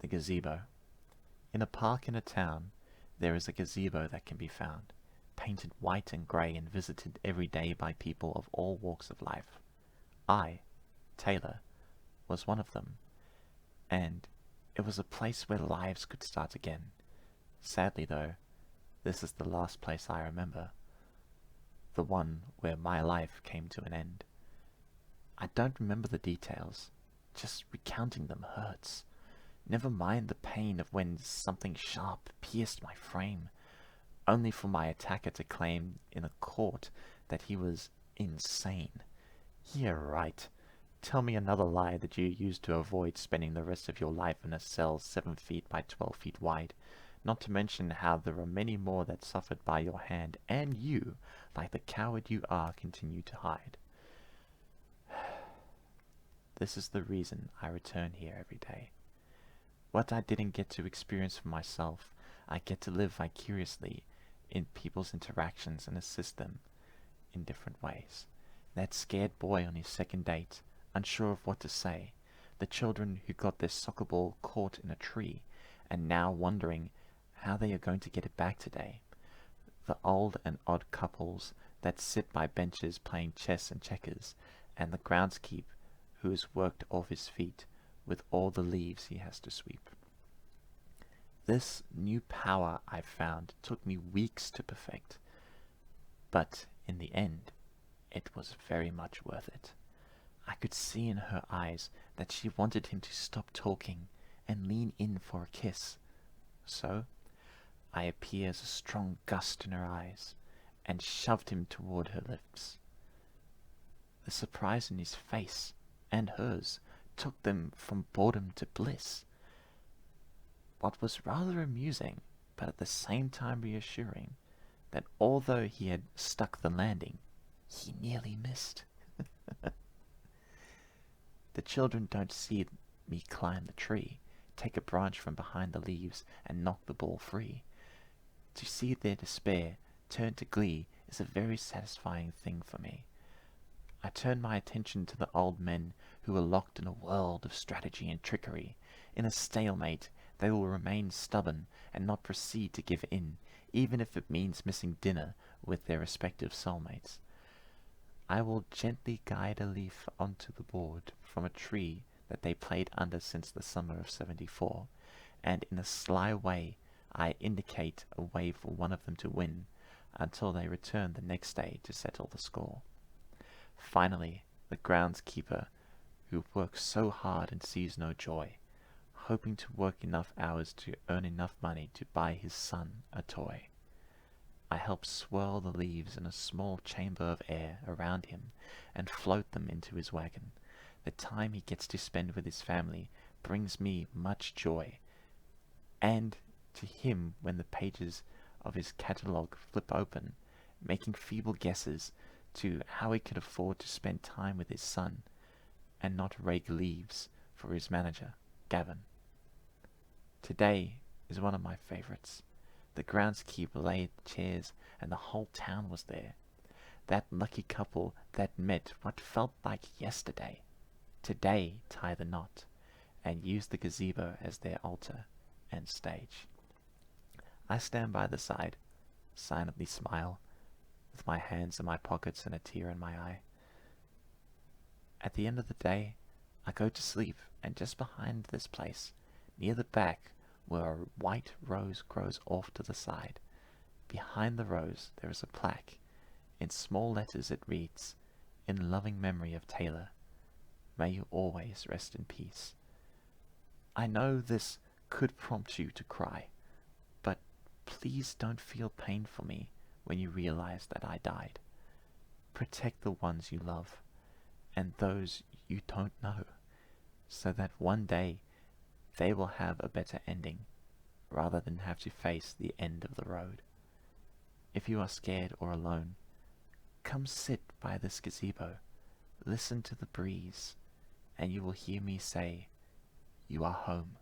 The gazebo. In a park in a town, there is a gazebo that can be found, painted white and grey and visited every day by people of all walks of life. I, Taylor, was one of them, and it was a place where lives could start again. Sadly, though, this is the last place I remember, the one where my life came to an end. I don't remember the details, just recounting them hurts. Never mind the pain of when something sharp pierced my frame, only for my attacker to claim in a court that he was insane. Yeah, right. Tell me another lie that you used to avoid spending the rest of your life in a cell 7 feet by 12 feet wide, not to mention how there are many more that suffered by your hand, and you, like the coward you are, continue to hide. This is the reason I return here every day. What I didn't get to experience for myself, I get to live vicariously in people's interactions and assist them in different ways. That scared boy on his second date, unsure of what to say. The children who got their soccer ball caught in a tree and now wondering how they are going to get it back today. The old and odd couples that sit by benches playing chess and checkers, and the groundskeeper who is worked off his feet with all the leaves he has to sweep. This new power I found took me weeks to perfect, but in the end, it was very much worth it. I could see in her eyes that she wanted him to stop talking and lean in for a kiss. So, I appeared as a strong gust in her eyes and shoved him toward her lips. The surprise in his face and hers took them from boredom to bliss. What was rather amusing, but at the same time reassuring, that although he had stuck the landing, he nearly missed. The children don't see me climb the tree, take a branch from behind the leaves, and knock the ball free. To see their despair turn to glee is a very satisfying thing for me. I turn my attention to the old men who are locked in a world of strategy and trickery. In a stalemate, they will remain stubborn and not proceed to give in, even if it means missing dinner with their respective soulmates. I will gently guide a leaf onto the board from a tree that they played under since the summer of '74, and in a sly way I indicate a way for one of them to win, until they return the next day to settle the score. Finally, the groundskeeper, who works so hard and sees no joy, hoping to work enough hours to earn enough money to buy his son a toy. I help swirl the leaves in a small chamber of air around him and float them into his wagon. The time he gets to spend with his family brings me much joy, and to him when the pages of his catalogue flip open, making feeble guesses to how he could afford to spend time with his son and not rake leaves for his manager, Gavin. Today is one of my favorites. The groundskeeper laid chairs and the whole town was there. That lucky couple that met what felt like yesterday, today tie the knot and use the gazebo as their altar and stage. I stand by the side, silently smile, with my hands in my pockets and a tear in my eye. At the end of the day, I go to sleep, and just behind this place, near the back, where a white rose grows off to the side, behind the rose there is a plaque. In small letters it reads, "In loving memory of Taylor, may you always rest in peace." I know this could prompt you to cry, but please don't feel pain for me when you realize that I died. Protect the ones you love, and those you don't know, so that one day they will have a better ending, rather than have to face the end of the road. If you are scared or alone, come sit by this gazebo, listen to the breeze, and you will hear me say, "You are home."